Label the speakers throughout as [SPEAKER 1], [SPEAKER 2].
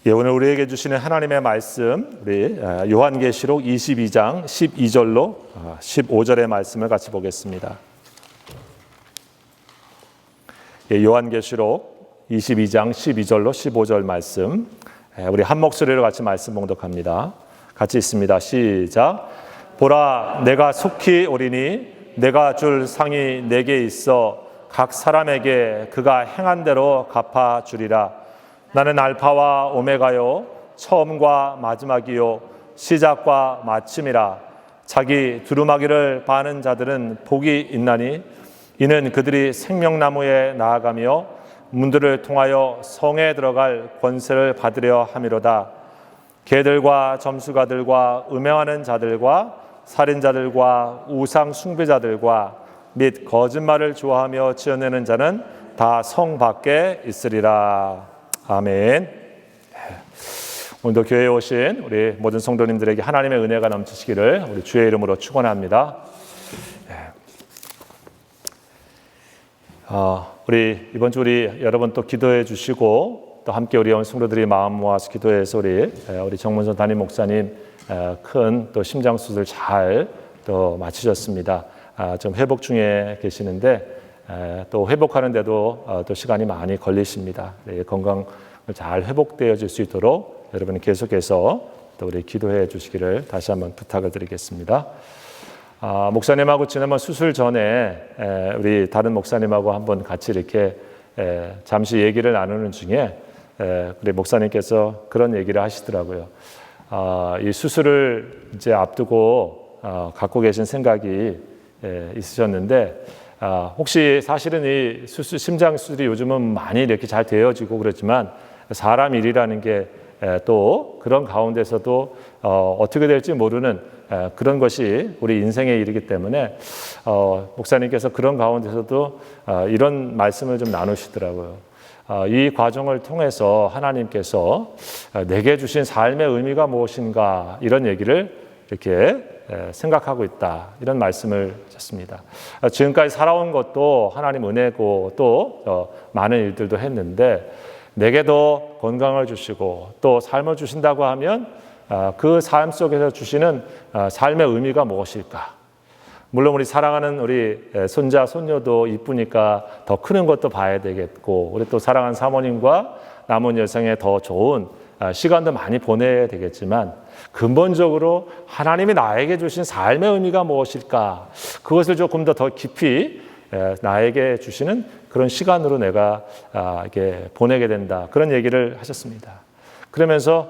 [SPEAKER 1] 오늘 우리에게 주시는 하나님의 말씀, 우리 요한계시록 22장 12절로 15절의 말씀을 같이 보겠습니다. 요한계시록 22장 12절로 15절 말씀, 우리 한 목소리로 같이 말씀 봉독합니다. 같이 있습니다. 시작. 보라, 내가 속히 오리니 내가 줄 상이 내게 있어 각 사람에게 그가 행한 대로 갚아 주리라. 나는 알파와 오메가요, 처음과 마지막이요, 시작과 마침이라. 자기 두루마기를 바는 자들은 복이 있나니 이는 그들이 생명나무에 나아가며 문들을 통하여 성에 들어갈 권세를 받으려 함이로다. 개들과 점수가들과 음행하는 자들과 살인자들과 우상 숭배자들과 및 거짓말을 좋아하며 지어내는 자는 다 성 밖에 있으리라. 아멘. 오늘도 교회에 오신 우리 모든 성도님들에게 하나님의 은혜가 넘치시기를 우리 주의 이름으로 축원합니다. 우리 이번 주 우리 여러분 또 기도해 주시고 또 함께 우리 온 성도들이 마음 모아서 기도해서 우리 정문선 담임 목사님 큰 또 심장 수술 잘 또 마치셨습니다. 좀 회복 중에 계시는데 또 회복하는데도 또 시간이 많이 걸리십니다. 건강을 잘 회복되어질 수 있도록 여러분이 계속해서 또 우리 기도해 주시기를 다시 한번 부탁을 드리겠습니다. 목사님하고 지난번 수술 전에 우리 다른 목사님하고 한번 같이 이렇게 잠시 얘기를 나누는 중에 우리 목사님께서 그런 얘기를 하시더라고요. 이 수술을 이제 앞두고 갖고 계신 생각이 있으셨는데 혹시 사실은 이 심장 수술이 요즘은 많이 이렇게 잘 되어지고 그렇지만 사람 일이라는 게 또 그런 가운데서도 어떻게 될지 모르는 그런 것이 우리 인생의 일이기 때문에 목사님께서 그런 가운데서도 이런 말씀을 좀 나누시더라고요. 이 과정을 통해서 하나님께서 내게 주신 삶의 의미가 무엇인가 이런 얘기를 이렇게 생각하고 있다 이런 말씀을 하셨습니다. 지금까지 살아온 것도 하나님 은혜고 또 많은 일들도 했는데 내게도 건강을 주시고 또 삶을 주신다고 하면 그 삶 속에서 주시는 삶의 의미가 무엇일까? 물론 우리 사랑하는 우리 손자 손녀도 이쁘니까 더 크는 것도 봐야 되겠고 우리 또 사랑하는 사모님과 남은 여생에 더 좋은 시간도 많이 보내야 되겠지만 근본적으로 하나님이 나에게 주신 삶의 의미가 무엇일까? 그것을 조금 더 깊이 나에게 주시는 그런 시간으로 내가 이렇게 보내게 된다. 그런 얘기를 하셨습니다. 그러면서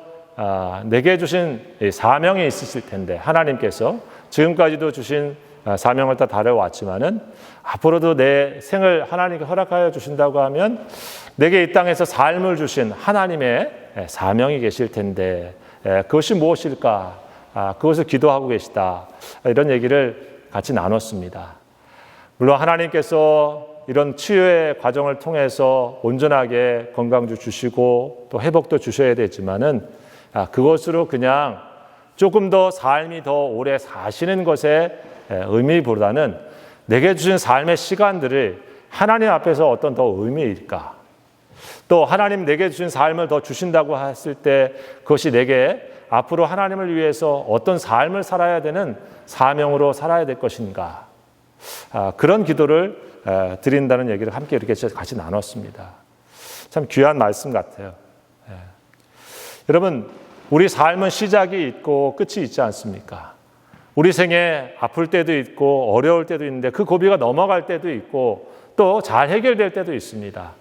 [SPEAKER 1] 내게 주신 사명이 있으실 텐데 하나님께서 지금까지도 주신 사명을 다 다뤄왔지만은 앞으로도 내 생을 하나님께 허락하여 주신다고 하면 내게 이 땅에서 삶을 주신 하나님의 사명이 계실 텐데 그것이 무엇일까? 그것을 기도하고 계시다. 이런 얘기를 같이 나눴습니다. 물론 하나님께서 이런 치유의 과정을 통해서 온전하게 건강도 주시고 또 회복도 주셔야 되지만은 그것으로 그냥 조금 더 삶이 더 오래 사시는 것의 의미보다는 내게 주신 삶의 시간들을 하나님 앞에서 어떤 더 의미일까? 또 하나님 내게 주신 삶을 더 주신다고 했을 때 그것이 내게 앞으로 하나님을 위해서 어떤 삶을 살아야 되는 사명으로 살아야 될 것인가? 그런 기도를 드린다는 얘기를 함께 이렇게 같이 나눴습니다. 참 귀한 말씀 같아요. 여러분, 우리 삶은 시작이 있고 끝이 있지 않습니까? 우리 생에 아플 때도 있고 어려울 때도 있는데 그 고비가 넘어갈 때도 있고 또 잘 해결될 때도 있습니다.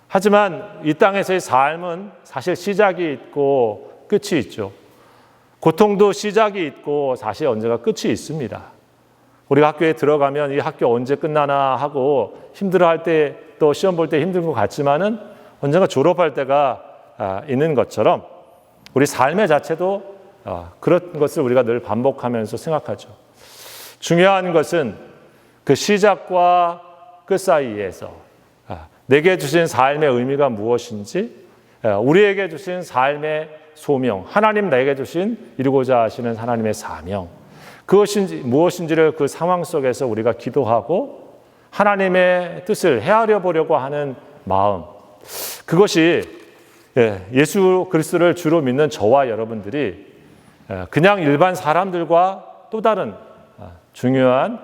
[SPEAKER 1] 하지만 이 땅에서의 삶은 사실 시작이 있고 끝이 있죠. 고통도 시작이 있고 사실 언젠가 끝이 있습니다. 우리가 학교에 들어가면 이 학교 언제 끝나나 하고 힘들어할 때 또 시험 볼 때 힘든 것 같지만은 언젠가 졸업할 때가 있는 것처럼 우리 삶의 자체도 그런 것을 우리가 늘 반복하면서 생각하죠. 중요한 것은 그 시작과 끝 사이에서 내게 주신 삶의 의미가 무엇인지 우리에게 주신 삶의 소명, 하나님 나에게 주신 이루고자 하시는 하나님의 사명 그것인지 무엇인지를 그 상황 속에서 우리가 기도하고 하나님의 뜻을 헤아려 보려고 하는 마음 그것이 예수 그리스도를 주로 믿는 저와 여러분들이 그냥 일반 사람들과 또 다른 중요한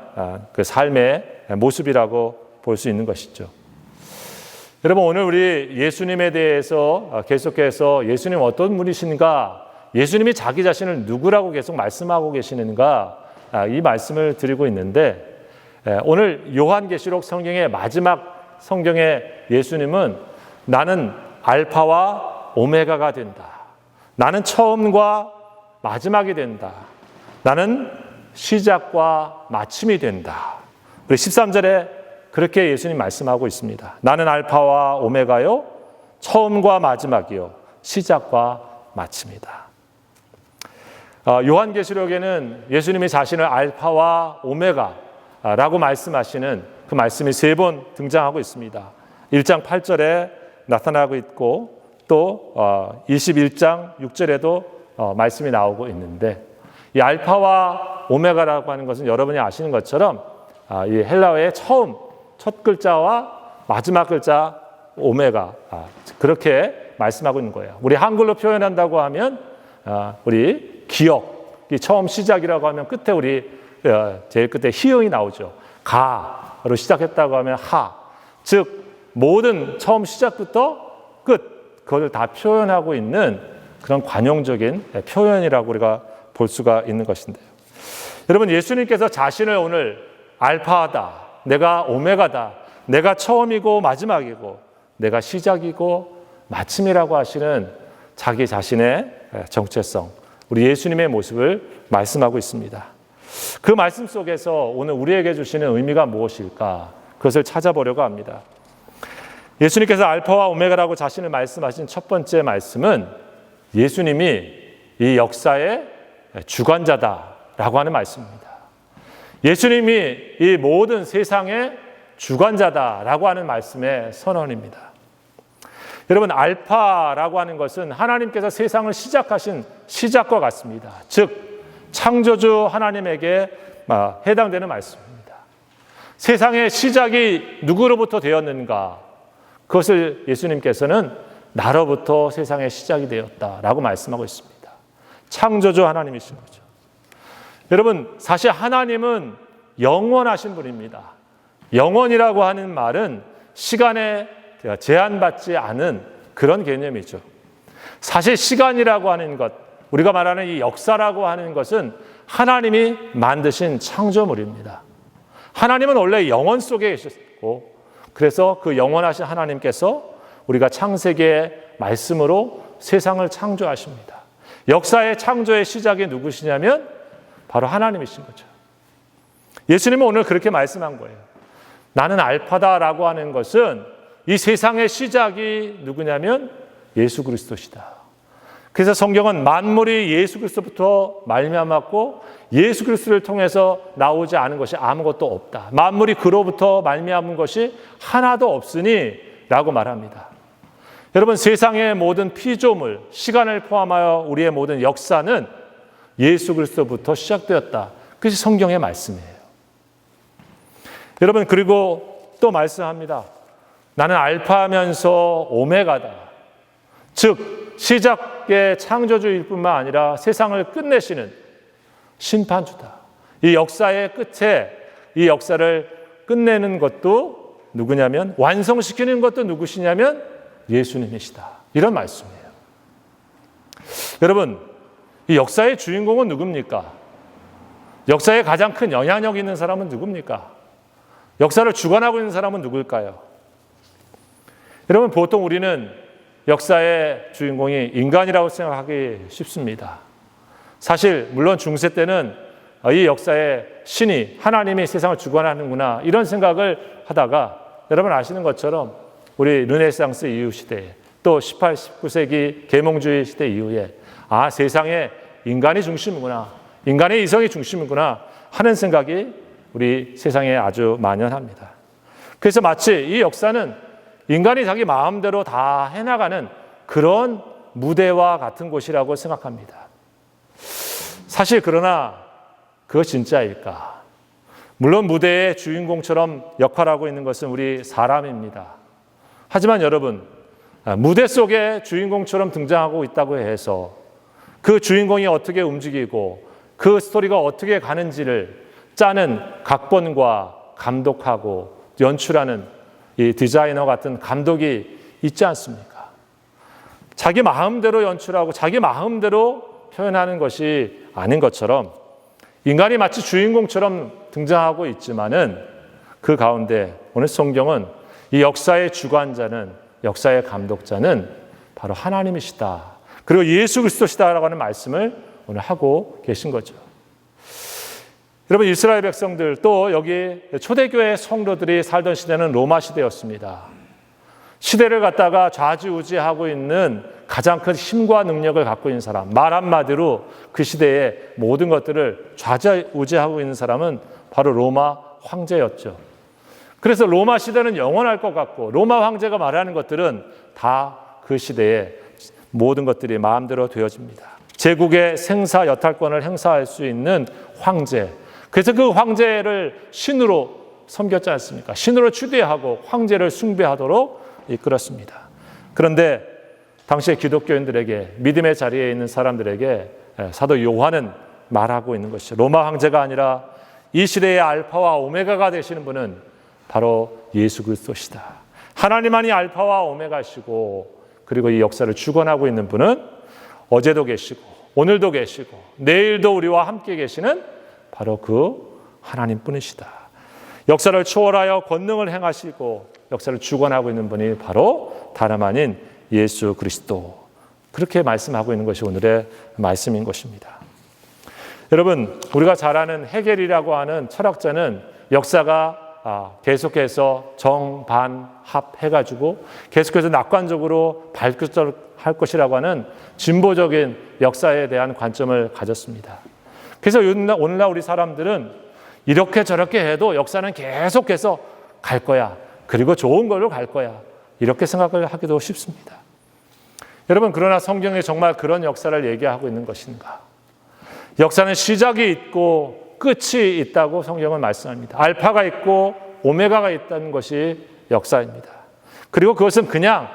[SPEAKER 1] 그 삶의 모습이라고 볼 수 있는 것이죠. 여러분, 오늘 우리 예수님에 대해서 계속해서 예수님 어떤 분이신가, 예수님이 자기 자신을 누구라고 계속 말씀하고 계시는가, 이 말씀을 드리고 있는데, 오늘 요한계시록 성경의 마지막 성경의 예수님은 나는 알파와 오메가가 된다. 나는 처음과 마지막이 된다. 나는 시작과 마침이 된다. 우리 13절에 그렇게 예수님 말씀하고 있습니다. 나는 알파와 오메가요, 처음과 마지막이요, 시작과 마침이다. 요한계시록에는 예수님이 자신을 알파와 오메가라고 말씀하시는 그 말씀이 3번 등장하고 있습니다. 1장 8절에 나타나고 있고 또 21장 6절에도 말씀이 나오고 있는데, 이 알파와 오메가라고 하는 것은 여러분이 아시는 것처럼 이 헬라어의 처음, 첫 글자와 마지막 글자 오메가, 그렇게 말씀하고 있는 거예요. 우리 한글로 표현한다고 하면 우리 기억이 처음 시작이라고 하면 끝에 우리 제일 끝에 히읗이 나오죠. 가로 시작했다고 하면 하, 즉 모든 처음 시작부터 끝, 그걸 다 표현하고 있는 그런 관용적인 표현이라고 우리가 볼 수가 있는 것인데요. 여러분, 예수님께서 자신을 오늘 알파다, 내가 오메가다, 내가 처음이고 마지막이고 내가 시작이고 마침이라고 하시는 자기 자신의 정체성, 우리 예수님의 모습을 말씀하고 있습니다. 그 말씀 속에서 오늘 우리에게 주시는 의미가 무엇일까? 그것을 찾아보려고 합니다. 예수님께서 알파와 오메가라고 자신을 말씀하신 첫 번째 말씀은 예수님이 이 역사의 주관자다라고 하는 말씀입니다. 예수님이 이 모든 세상의 주관자다라고 하는 말씀의 선언입니다. 여러분, 알파라고 하는 것은 하나님께서 세상을 시작하신 시작과 같습니다. 즉 창조주 하나님에게 해당되는 말씀입니다. 세상의 시작이 누구로부터 되었는가? 그것을 예수님께서는 나로부터 세상의 시작이 되었다라고 말씀하고 있습니다. 창조주 하나님이신 거죠. 여러분, 사실 하나님은 영원하신 분입니다. 영원이라고 하는 말은 시간에 제한받지 않은 그런 개념이죠. 사실 시간이라고 하는 것, 우리가 말하는 이 역사라고 하는 것은 하나님이 만드신 창조물입니다. 하나님은 원래 영원 속에 계셨고, 그래서 그 영원하신 하나님께서 우리가 창세기의 말씀으로 세상을 창조하십니다. 역사의 창조의 시작이 누구시냐면 바로 하나님이신 거죠. 예수님은 오늘 그렇게 말씀한 거예요. 나는 알파다라고 하는 것은 이 세상의 시작이 누구냐면 예수 그리스도시다. 그래서 성경은 만물이 예수 그리스도부터 말미암았고 예수 그리스도를 통해서 나오지 않은 것이 아무것도 없다. 만물이 그로부터 말미암은 것이 하나도 없으니 라고 말합니다. 여러분, 세상의 모든 피조물, 시간을 포함하여 우리의 모든 역사는 예수 그리스도부터 시작되었다. 그것이 성경의 말씀이에요. 여러분, 그리고 또 말씀합니다. 나는 알파면서 오메가다. 즉 시작의 창조주일 뿐만 아니라 세상을 끝내시는 심판주다. 이 역사의 끝에 이 역사를 끝내는 것도 누구냐면, 완성시키는 것도 누구시냐면 예수님이시다. 이런 말씀이에요. 여러분, 이 역사의 주인공은 누굽니까? 역사에 가장 큰 영향력 있는 사람은 누굽니까? 역사를 주관하고 있는 사람은 누굴까요? 여러분, 보통 우리는 역사의 주인공이 인간이라고 생각하기 쉽습니다. 사실 물론 중세 때는 이 역사의 신이, 하나님이 세상을 주관하는구나 이런 생각을 하다가, 여러분 아시는 것처럼 우리 르네상스 이후 시대에 또 18, 19세기 계몽주의 시대 이후에 세상에 인간이 중심이구나, 인간의 이성이 중심이구나 하는 생각이 우리 세상에 아주 만연합니다. 그래서 마치 이 역사는 인간이 자기 마음대로 다 해나가는 그런 무대와 같은 곳이라고 생각합니다. 사실 그러나 그거 진짜일까? 물론 무대의 주인공처럼 역할하고 있는 것은 우리 사람입니다. 하지만 여러분, 무대 속에 주인공처럼 등장하고 있다고 해서 그 주인공이 어떻게 움직이고 그 스토리가 어떻게 가는지를 짜는 각본과 감독하고 연출하는 이 디자이너 같은 감독이 있지 않습니까? 자기 마음대로 연출하고 자기 마음대로 표현하는 것이 아닌 것처럼 인간이 마치 주인공처럼 등장하고 있지만은 그 가운데 오늘 성경은 이 역사의 주관자는, 역사의 감독자는 바로 하나님이시다. 그리고 예수 그리스도시다라고 하는 말씀을 오늘 하고 계신 거죠. 여러분, 이스라엘 백성들, 또 여기 초대교회 성도들이 살던 시대는 로마 시대였습니다. 시대를 갖다가 좌지우지하고 있는 가장 큰 힘과 능력을 갖고 있는 사람, 말 한마디로 그 시대의 모든 것들을 좌지우지하고 있는 사람은 바로 로마 황제였죠. 그래서 로마 시대는 영원할 것 같고 로마 황제가 말하는 것들은 다 그 시대의 모든 것들이 마음대로 되어집니다. 제국의 생사 여탈권을 행사할 수 있는 황제, 그래서 그 황제를 신으로 섬겼지 않습니까? 신으로 추대하고 황제를 숭배하도록 이끌었습니다. 그런데 당시의 기독교인들에게, 믿음의 자리에 있는 사람들에게 사도 요한은 말하고 있는 것이죠. 로마 황제가 아니라 이 시대의 알파와 오메가가 되시는 분은 바로 예수 그리스도시다. 하나님만이 알파와 오메가시고, 그리고 이 역사를 주관하고 있는 분은 어제도 계시고 오늘도 계시고 내일도 우리와 함께 계시는 바로 그 하나님뿐이시다. 역사를 초월하여 권능을 행하시고 역사를 주관하고 있는 분이 바로 다름 아닌 예수 그리스도. 그렇게 말씀하고 있는 것이 오늘의 말씀인 것입니다. 여러분, 우리가 잘 아는 헤겔이라고 하는 철학자는 역사가 계속해서 정반합해가지고 계속해서 낙관적으로 발전할 것이라고 하는 진보적인 역사에 대한 관점을 가졌습니다. 그래서 오늘날 우리 사람들은 이렇게 저렇게 해도 역사는 계속해서 갈 거야. 그리고 좋은 걸로 갈 거야. 이렇게 생각을 하기도 쉽습니다. 여러분, 그러나 성경에 정말 그런 역사를 얘기하고 있는 것인가? 역사는 시작이 있고 끝이 있다고 성경은 말씀합니다. 알파가 있고 오메가가 있다는 것이 역사입니다. 그리고 그것은 그냥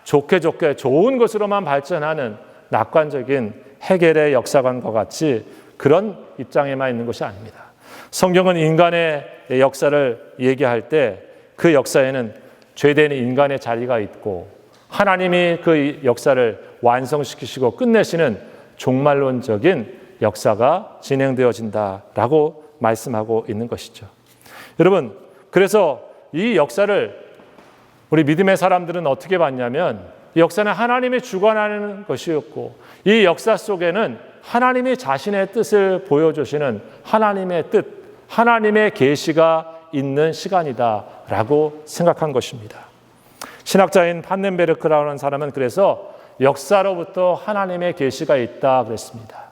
[SPEAKER 1] 좋게 좋은 것으로만 발전하는 낙관적인 헤겔의 역사관과 같이 그런 입장에만 있는 것이 아닙니다. 성경은 인간의 역사를 얘기할 때 그 역사에는 죄된 인간의 자리가 있고 하나님이 그 역사를 완성시키시고 끝내시는 종말론적인 역사가 진행되어진다라고 말씀하고 있는 것이죠. 여러분, 그래서 이 역사를 우리 믿음의 사람들은 어떻게 봤냐면 이 역사는 하나님이 주관하는 것이었고 이 역사 속에는 하나님이 자신의 뜻을 보여주시는 하나님의 뜻, 하나님의 계시가 있는 시간이다라고 생각한 것입니다. 신학자인 판넨베르크라는 사람은 그래서 역사로부터 하나님의 계시가 있다 그랬습니다.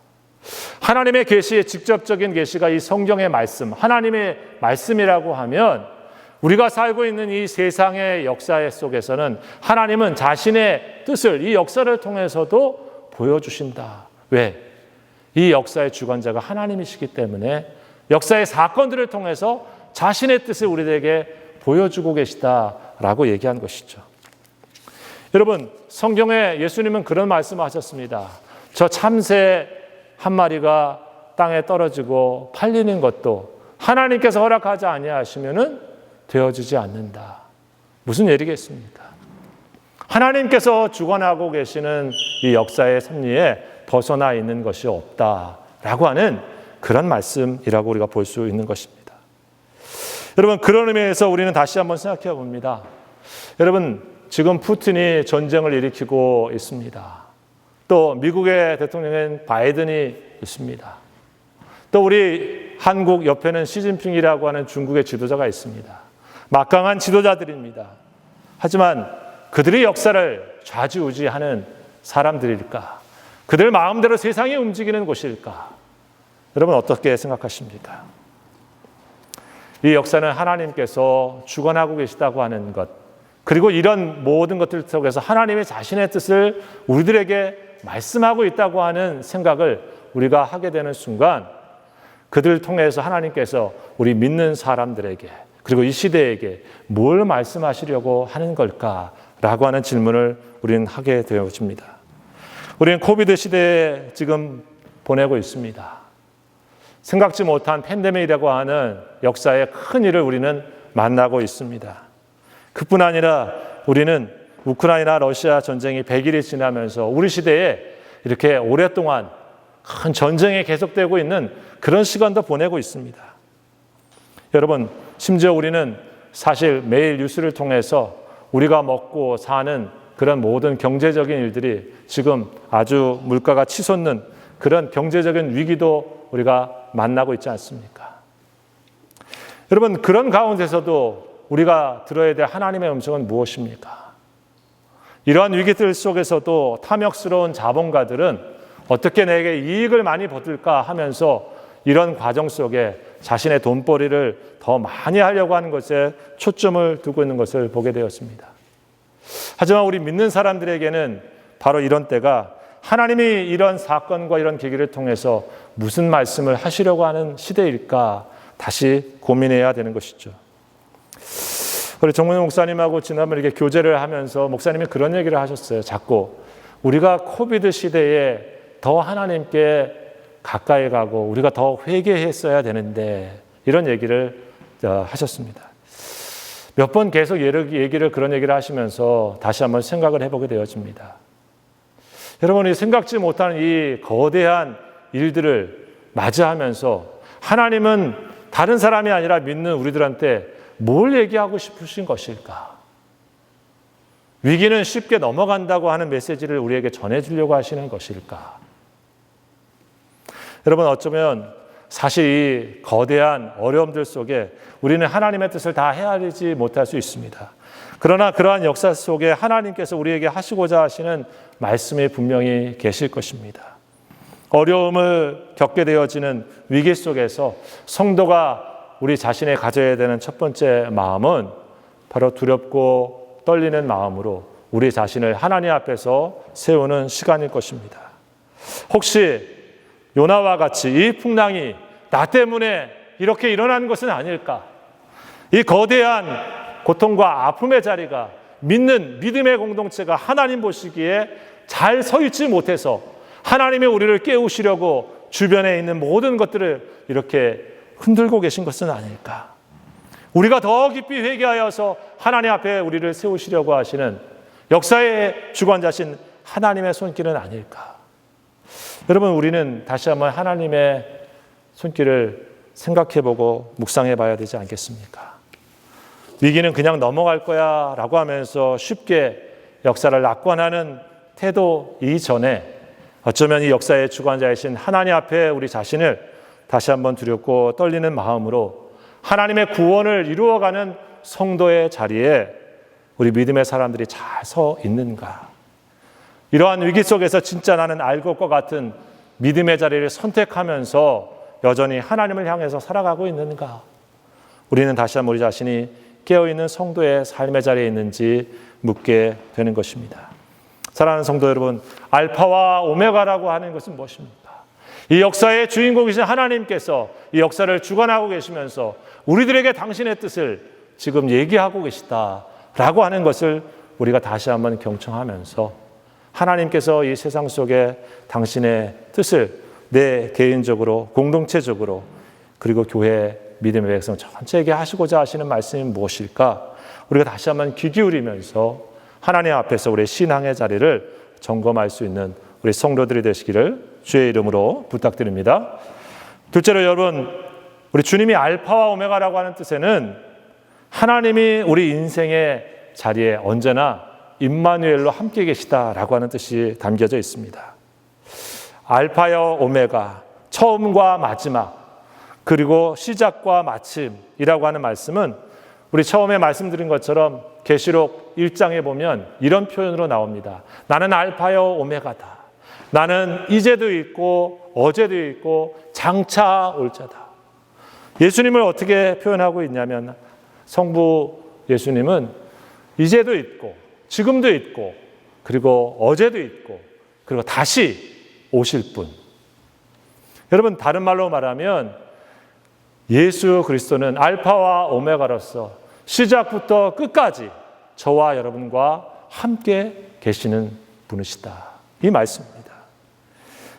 [SPEAKER 1] 하나님의 계시의 직접적인 계시가 이 성경의 말씀, 하나님의 말씀이라고 하면 우리가 살고 있는 이 세상의 역사 속에서는 하나님은 자신의 뜻을 이 역사를 통해서도 보여주신다. 왜? 이 역사의 주관자가 하나님이시기 때문에 역사의 사건들을 통해서 자신의 뜻을 우리에게 보여주고 계시다라고 얘기한 것이죠. 여러분, 성경에 예수님은 그런 말씀을 하셨습니다. 저 참새 한 마리가 땅에 떨어지고 팔리는 것도 하나님께서 허락하지 아니하시면은 되어지지 않는다. 무슨 얘기겠습니까? 하나님께서 주관하고 계시는 이 역사의 섭리에 벗어나 있는 것이 없다라고 하는 그런 말씀이라고 우리가 볼 수 있는 것입니다. 여러분, 그런 의미에서 우리는 다시 한번 생각해 봅니다. 여러분, 지금 푸틴이 전쟁을 일으키고 있습니다. 또 미국의 대통령인 바이든이 있습니다. 또 우리 한국 옆에는 시진핑이라고 하는 중국의 지도자가 있습니다. 막강한 지도자들입니다. 하지만 그들이 역사를 좌지우지하는 사람들일까? 그들 마음대로 세상이 움직이는 곳일까? 여러분, 어떻게 생각하십니까? 이 역사는 하나님께서 주관하고 계시다고 하는 것, 그리고 이런 모든 것들 속에서 하나님의 자신의 뜻을 우리들에게 말씀하고 있다고 하는 생각을 우리가 하게 되는 순간 그들을 통해서 하나님께서 우리 믿는 사람들에게 그리고 이 시대에게 뭘 말씀하시려고 하는 걸까 라고 하는 질문을 우리는 하게 되어집니다. 우리는 코비드 시대에 지금 보내고 있습니다. 생각지 못한 팬데믹이라고 하는 역사의 큰 일을 우리는 만나고 있습니다. 그뿐 아니라 우리는 우크라이나 러시아 전쟁이 100일이 지나면서 우리 시대에 이렇게 오랫동안 큰 전쟁이 계속되고 있는 그런 시간도 보내고 있습니다. 여러분, 심지어 우리는 사실 매일 뉴스를 통해서 우리가 먹고 사는 그런 모든 경제적인 일들이 지금 아주 물가가 치솟는 그런 경제적인 위기도 우리가 만나고 있지 않습니까? 여러분, 그런 가운데서도 우리가 들어야 될 하나님의 음성은 무엇입니까? 이러한 위기들 속에서도 탐욕스러운 자본가들은 어떻게 내게 이익을 많이 얻을까 하면서 이런 과정 속에 자신의 돈벌이를 더 많이 하려고 하는 것에 초점을 두고 있는 것을 보게 되었습니다. 하지만 우리 믿는 사람들에게는 바로 이런 때가 하나님이 이런 사건과 이런 계기를 통해서 무슨 말씀을 하시려고 하는 시대일까 다시 고민해야 되는 것이죠. 우리 정문호 목사님하고 지난번에 이렇게 교제를 하면서 목사님이 그런 얘기를 하셨어요. 자꾸 우리가 코비드 시대에 더 하나님께 가까이 가고 우리가 더 회개했어야 되는데 이런 얘기를 하셨습니다. 몇 번 계속 그런 얘기를 하시면서 다시 한번 생각을 해보게 되어집니다. 여러분이 생각지 못하는 이 거대한 일들을 맞이하면서 하나님은 다른 사람이 아니라 믿는 우리들한테 뭘 얘기하고 싶으신 것일까? 위기는 쉽게 넘어간다고 하는 메시지를 우리에게 전해주려고 하시는 것일까? 여러분, 어쩌면 사실 이 거대한 어려움들 속에 우리는 하나님의 뜻을 다 헤아리지 못할 수 있습니다. 그러나 그러한 역사 속에 하나님께서 우리에게 하시고자 하시는 말씀이 분명히 계실 것입니다. 어려움을 겪게 되어지는 위기 속에서 성도가 우리 자신이 가져야 되는 첫 번째 마음은 바로 두렵고 떨리는 마음으로 우리 자신을 하나님 앞에서 세우는 시간일 것입니다. 혹시 요나와 같이 이 풍랑이 나 때문에 이렇게 일어난 것은 아닐까? 이 거대한 고통과 아픔의 자리가 믿음의 공동체가 하나님 보시기에 잘 서 있지 못해서 하나님이 우리를 깨우시려고 주변에 있는 모든 것들을 이렇게 흔들고 계신 것은 아닐까? 우리가 더 깊이 회개하여서 하나님 앞에 우리를 세우시려고 하시는 역사의 주관자신 하나님의 손길은 아닐까? 여러분, 우리는 다시 한번 하나님의 손길을 생각해보고 묵상해봐야 되지 않겠습니까? 위기는 그냥 넘어갈 거야 라고 하면서 쉽게 역사를 낙관하는 태도 이전에 어쩌면 이 역사의 주관자이신 하나님 앞에 우리 자신을 다시 한번 두렵고 떨리는 마음으로 하나님의 구원을 이루어가는 성도의 자리에 우리 믿음의 사람들이 잘 서 있는가? 이러한 위기 속에서 진짜 나는 알 것과 같은 믿음의 자리를 선택하면서 여전히 하나님을 향해서 살아가고 있는가? 우리는 다시 한번 우리 자신이 깨어있는 성도의 삶의 자리에 있는지 묻게 되는 것입니다. 사랑하는 성도 여러분, 알파와 오메가라고 하는 것은 무엇입니까? 이 역사의 주인공이신 하나님께서 이 역사를 주관하고 계시면서 우리들에게 당신의 뜻을 지금 얘기하고 계시다라고 하는 것을 우리가 다시 한번 경청하면서 하나님께서 이 세상 속에 당신의 뜻을 내 개인적으로 공동체적으로 그리고 교회 믿음의 백성 전체에게 하시고자 하시는 말씀이 무엇일까? 우리가 다시 한번 귀 기울이면서 하나님 앞에서 우리의 신앙의 자리를 점검할 수 있는 우리 성도들이 되시기를 주의 이름으로 부탁드립니다. 둘째로 여러분, 우리 주님이 알파와 오메가라고 하는 뜻에는 하나님이 우리 인생의 자리에 언제나 임마누엘로 함께 계시다라고 하는 뜻이 담겨져 있습니다. 알파여 오메가, 처음과 마지막, 그리고 시작과 마침이라고 하는 말씀은 우리 처음에 말씀드린 것처럼 계시록 1장에 보면 이런 표현으로 나옵니다. 나는 알파여 오메가다. 나는 이제도 있고 어제도 있고 장차 올 자다. 예수님을 어떻게 표현하고 있냐면 성부 예수님은 이제도 있고 지금도 있고 그리고 어제도 있고 그리고 다시 오실 분. 여러분, 다른 말로 말하면 예수 그리스도는 알파와 오메가로서 시작부터 끝까지 저와 여러분과 함께 계시는 분이시다. 이 말씀입니다.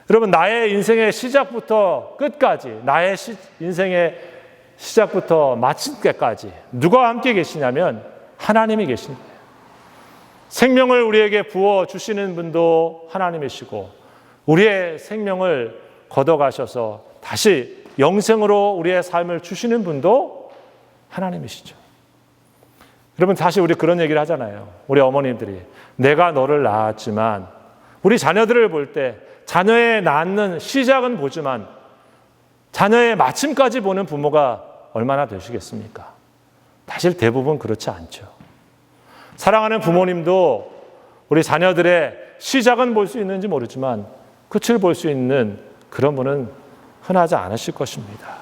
[SPEAKER 1] 여러분, 나의 인생의 시작부터 끝까지, 나의 인생의 시작부터 마칠 때까지 누가 함께 계시냐면 하나님이 계신 거예요. 생명을 우리에게 부어주시는 분도 하나님이시고, 우리의 생명을 걷어가셔서 다시 영생으로 우리의 삶을 주시는 분도 하나님이시죠. 여러분, 사실 우리 그런 얘기를 하잖아요. 우리 어머님들이 내가 너를 낳았지만, 우리 자녀들을 볼 때 자녀의 낳는 시작은 보지만 자녀의 마침까지 보는 부모가 얼마나 되시겠습니까? 사실 대부분 그렇지 않죠. 사랑하는 부모님도 우리 자녀들의 시작은 볼 수 있는지 모르지만 끝을 볼 수 있는 그런 분은 흔하지 않으실 것입니다.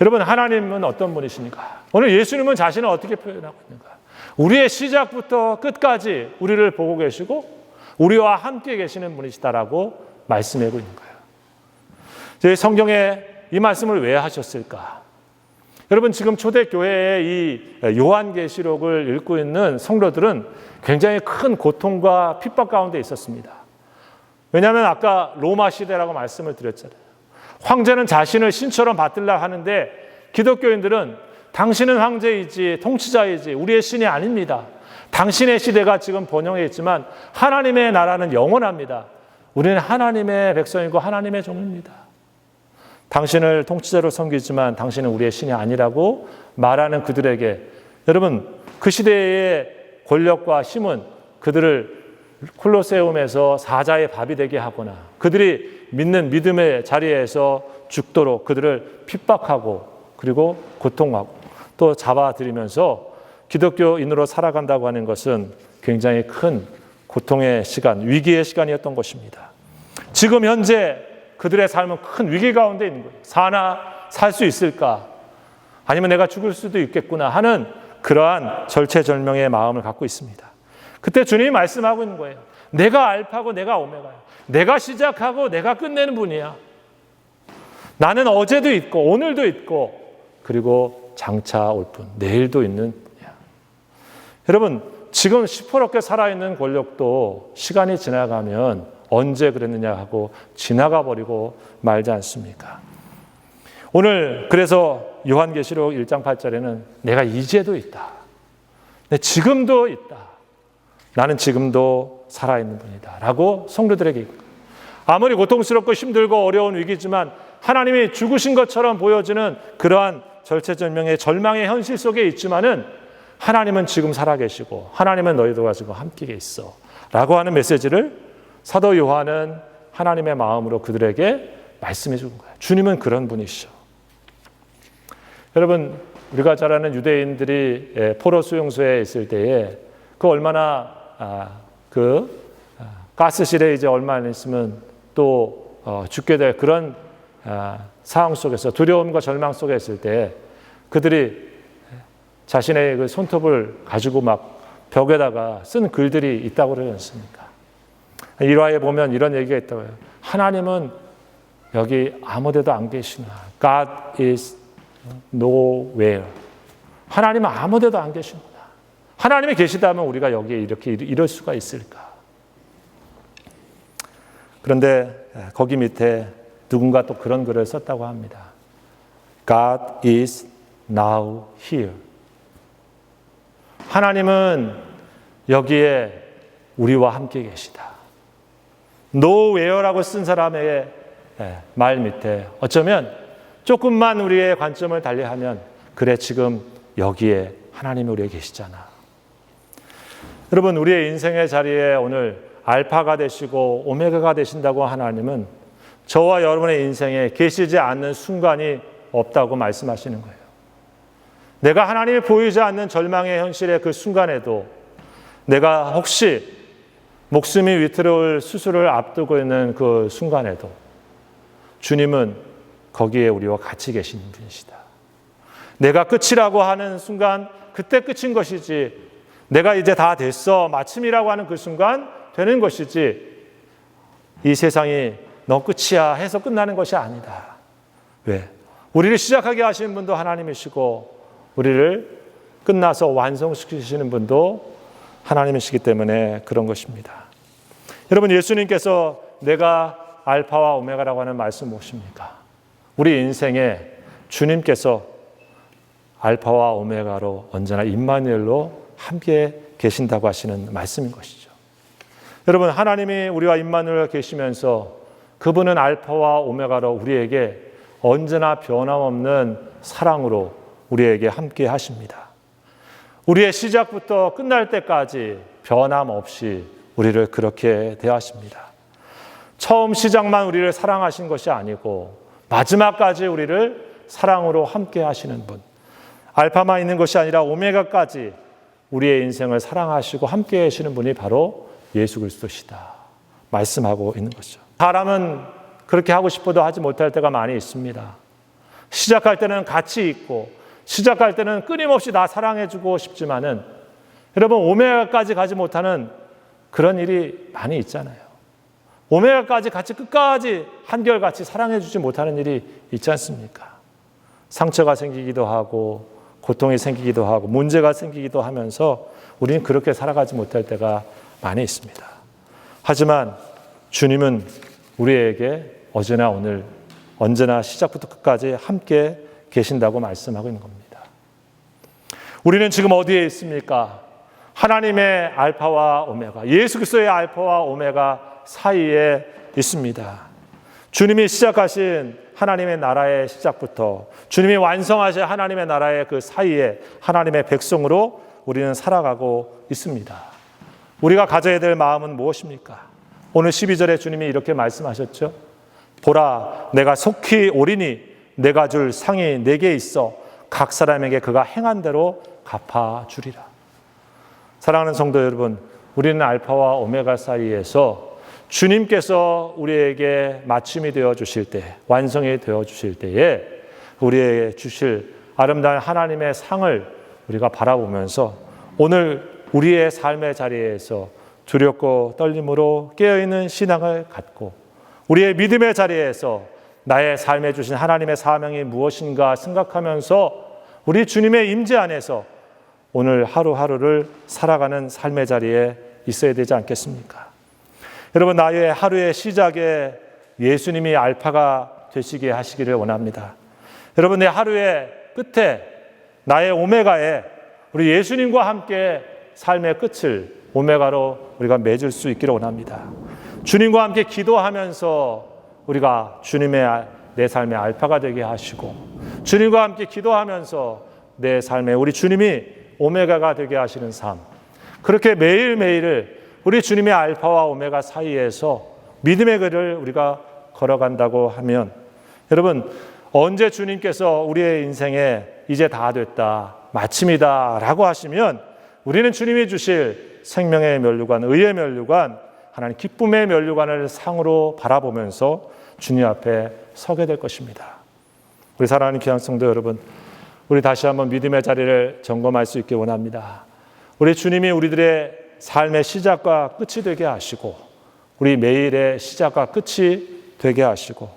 [SPEAKER 1] 여러분, 하나님은 어떤 분이십니까? 오늘 예수님은 자신을 어떻게 표현하고 있는가? 우리의 시작부터 끝까지 우리를 보고 계시고 우리와 함께 계시는 분이시다라고 말씀하고 있는 거예요. 저희 성경에 이 말씀을 왜 하셨을까? 여러분, 지금 초대교회의 이 요한계시록을 읽고 있는 성도들은 굉장히 큰 고통과 핍박 가운데 있었습니다. 왜냐하면 아까 로마 시대라고 말씀을 드렸잖아요. 황제는 자신을 신처럼 받들라 하는데 기독교인들은 당신은 황제이지 통치자이지 우리의 신이 아닙니다. 당신의 시대가 지금 번영해 있지만 하나님의 나라는 영원합니다. 우리는 하나님의 백성이고 하나님의 종입니다. 당신을 통치자로 섬기지만 당신은 우리의 신이 아니라고 말하는 그들에게, 여러분, 그 시대의 권력과 힘은 그들을 콜로세움에서 사자의 밥이 되게 하거나 그들이 믿는 믿음의 자리에서 죽도록 그들을 핍박하고 그리고 고통하고 또 잡아들이면서 기독교인으로 살아간다고 하는 것은 굉장히 큰 고통의 시간, 위기의 시간이었던 것입니다. 지금 현재 그들의 삶은 큰 위기 가운데 있는 거예요. 사나 살 수 있을까? 아니면 내가 죽을 수도 있겠구나 하는 그러한 절체절명의 마음을 갖고 있습니다. 그때 주님이 말씀하고 있는 거예요. 내가 알파고 내가 오메가야. 내가 시작하고 내가 끝내는 분이야. 나는 어제도 있고 오늘도 있고 그리고 장차 올 분, 내일도 있는 분이야. 여러분, 지금 시퍼렇게 살아있는 권력도 시간이 지나가면 언제 그랬느냐 하고 지나가 버리고 말지 않습니까? 오늘 그래서 요한계시록 1장 8절에는 내가 이제도 있다. 내 지금도 있다. 나는 지금도 살아있는 분이다. 라고 성도들에게, 아무리 고통스럽고 힘들고 어려운 위기지만 하나님이 죽으신 것처럼 보여지는 그러한 절체절명의 절망의 현실 속에 있지만은 하나님은 지금 살아계시고 하나님은 너희도 가지고 함께 있어. 라고 하는 메시지를 사도 요한은 하나님의 마음으로 그들에게 말씀해 준 거예요. 주님은 그런 분이시죠. 여러분, 우리가 잘 아는 유대인들이 포로 수용소에 있을 때에 그 얼마나 가스실에 이제 얼마 안 있으면 또 죽게 될 그런 상황 속에서 두려움과 절망 속에 있을 때 그들이 자신의 그 손톱을 가지고 막 벽에다가 쓴 글들이 있다고 그러지 않습니까? 일화에 보면 이런 얘기가 있다고요. 하나님은 여기 아무데도 안 계시나. God is nowhere. 하나님은 아무데도 안 계시구나. 하나님이 계시다면 우리가 여기에 이렇게 이럴 수가 있을까? 그런데 거기 밑에 누군가 또 그런 글을 썼다고 합니다. God is now here. 하나님은 여기에 우리와 함께 계시다. nowhere라고 쓴 사람의 말 밑에 어쩌면 조금만 우리의 관점을 달리하면 그래, 지금 여기에 하나님이 우리에 계시잖아. 여러분, 우리의 인생의 자리에 오늘 알파가 되시고 오메가가 되신다고 하나님은 저와 여러분의 인생에 계시지 않는 순간이 없다고 말씀하시는 거예요. 내가 하나님이 보이지 않는 절망의 현실의 그 순간에도, 내가 혹시 목숨이 위태로울 수술을 앞두고 있는 그 순간에도 주님은 거기에 우리와 같이 계시는 분이시다. 내가 끝이라고 하는 순간 그때 끝인 것이지, 내가 이제 다 됐어 마침이라고 하는 그 순간 되는 것이지, 이 세상이 너 끝이야 해서 끝나는 것이 아니다. 왜? 우리를 시작하게 하시는 분도 하나님이시고 우리를 끝나서 완성시키시는 분도 하나님이시기 때문에 그런 것입니다. 여러분, 예수님께서 내가 알파와 오메가라고 하는 말씀 무엇입니까? 우리 인생에 주님께서 알파와 오메가로 언제나 임마누엘로 함께 계신다고 하시는 말씀인 것이죠. 여러분, 하나님이 우리와 임마누엘 계시면서 그분은 알파와 오메가로 우리에게 언제나 변함없는 사랑으로 우리에게 함께 하십니다. 우리의 시작부터 끝날 때까지 변함없이 우리를 그렇게 대하십니다. 처음 시작만 우리를 사랑하신 것이 아니고 마지막까지 우리를 사랑으로 함께 하시는 분, 알파만 있는 것이 아니라 오메가까지 우리의 인생을 사랑하시고 함께 하시는 분이 바로 예수 그리스도시다 말씀하고 있는 것이죠. 사람은 그렇게 하고 싶어도 하지 못할 때가 많이 있습니다. 시작할 때는 같이 있고 시작할 때는 끊임없이 나 사랑해주고 싶지만은 여러분, 오메가까지 가지 못하는 그런 일이 많이 있잖아요. 오메가까지 같이 끝까지 한결같이 사랑해주지 못하는 일이 있지 않습니까? 상처가 생기기도 하고 고통이 생기기도 하고 문제가 생기기도 하면서 우리는 그렇게 살아가지 못할 때가 많이 있습니다. 하지만 주님은 우리에게 어제나 오늘 언제나 시작부터 끝까지 함께 계신다고 말씀하고 있는 겁니다. 우리는 지금 어디에 있습니까? 하나님의 알파와 오메가, 예수 그리스도의 알파와 오메가 사이에 있습니다. 주님이 시작하신 하나님의 나라의 시작부터 주님이 완성하신 하나님의 나라의 그 사이에 하나님의 백성으로 우리는 살아가고 있습니다. 우리가 가져야 될 마음은 무엇입니까? 오늘 12절에 주님이 이렇게 말씀하셨죠. 보라, 내가 속히 오리니 내가 줄 상이 내게 있어 각 사람에게 그가 행한 대로 갚아주리라. 사랑하는 성도 여러분, 우리는 알파와 오메가 사이에서 주님께서 우리에게 마침이 되어 주실 때, 완성이 되어 주실 때에 우리에게 주실 아름다운 하나님의 상을 우리가 바라보면서 오늘 우리의 삶의 자리에서 두렵고 떨림으로 깨어있는 신앙을 갖고 우리의 믿음의 자리에서 나의 삶에 주신 하나님의 사명이 무엇인가 생각하면서 우리 주님의 임재 안에서 오늘 하루하루를 살아가는 삶의 자리에 있어야 되지 않겠습니까? 여러분, 나의 하루의 시작에 예수님이 알파가 되시게 하시기를 원합니다. 여러분, 내 하루의 끝에 나의 오메가에 우리 예수님과 함께 삶의 끝을 오메가로 우리가 맺을 수 있기를 원합니다. 주님과 함께 기도하면서 우리가 주님의 내 삶의 알파가 되게 하시고 주님과 함께 기도하면서 내 삶에 우리 주님이 오메가가 되게 하시는 삶, 그렇게 매일매일을 우리 주님의 알파와 오메가 사이에서 믿음의 길을 우리가 걸어간다고 하면 여러분, 언제 주님께서 우리의 인생에 이제 다 됐다, 마침이다 라고 하시면 우리는 주님이 주실 생명의 면류관, 의의 면류관, 하나님 기쁨의 면류관을 상으로 바라보면서 주님 앞에 서게 될 것입니다. 우리 사랑하는 귀한 성도 여러분, 우리 다시 한번 믿음의 자리를 점검할 수 있기 원합니다. 우리 주님이 우리들의 삶의 시작과 끝이 되게 하시고 우리 매일의 시작과 끝이 되게 하시고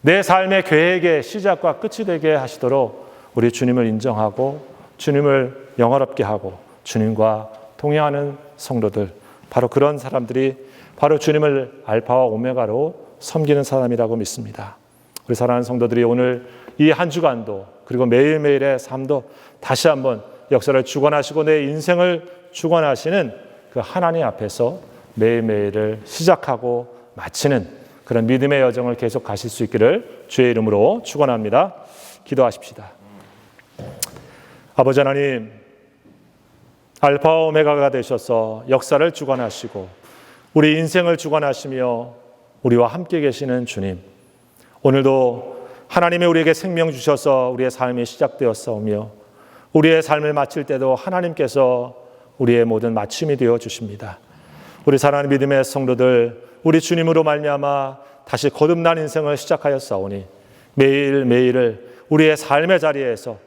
[SPEAKER 1] 내 삶의 계획의 시작과 끝이 되게 하시도록 우리 주님을 인정하고 주님을 영화롭게 하고 주님과 동행하는 성도들, 바로 그런 사람들이 바로 주님을 알파와 오메가로 섬기는 사람이라고 믿습니다. 우리 사랑하는 성도들이 오늘 이 한 주간도 그리고 매일매일의 삶도 다시 한번 역사를 주관하시고 내 인생을 주관하시는 그 하나님 앞에서 매일매일을 시작하고 마치는 그런 믿음의 여정을 계속 가실 수 있기를 주의 이름으로 축원합니다. 기도하십시다. 아버지 하나님, 알파와 오메가가 되셔서 역사를 주관하시고 우리 인생을 주관하시며 우리와 함께 계시는 주님, 오늘도 하나님이 우리에게 생명 주셔서 우리의 삶이 시작되었사오며 우리의 삶을 마칠 때도 하나님께서 우리의 모든 마침이 되어 주십니다. 우리 사랑하는 믿음의 성도들, 우리 주님으로 말미암아 다시 거듭난 인생을 시작하였사오니 매일매일을 우리의 삶의 자리에서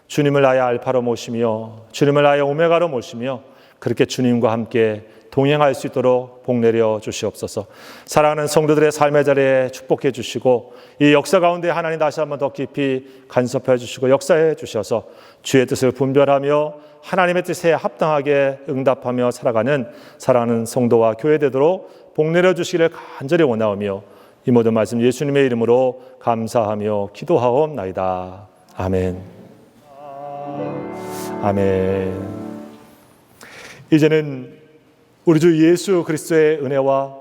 [SPEAKER 1] 주님을 나의 알파로 모시며 주님을 나의 오메가로 모시며 그렇게 주님과 함께 동행할 수 있도록 복 내려 주시옵소서. 사랑하는 성도들의 삶의 자리에 축복해 주시고 이 역사 가운데 하나님 다시 한번 더 깊이 간섭해 주시고 역사해 주셔서 주의 뜻을 분별하며 하나님의 뜻에 합당하게 응답하며 살아가는 사랑하는 성도와 교회 되도록 복 내려 주시기를 간절히 원하오며 이 모든 말씀 예수님의 이름으로 감사하며 기도하옵나이다. 아멘. 아멘. 이제는 우리 주 예수 그리스도의 은혜와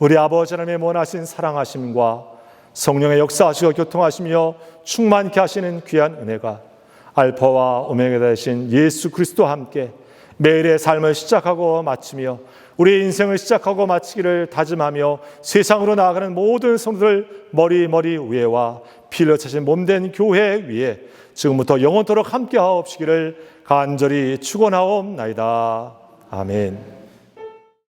[SPEAKER 1] 우리 아버지 하나님의 원하신 사랑하심과 성령의 역사하시고 교통하시며 충만케 하시는 귀한 은혜가 알파와 오메가 되신 예수 그리스도와 함께 매일의 삶을 시작하고 마치며 우리의 인생을 시작하고 마치기를 다짐하며 세상으로 나아가는 모든 성도들 머리 위에와 피를 차신 몸된 교회 위에 지금부터 영원토록 함께 하옵시기를 간절히 축원하옵나이다. 아멘.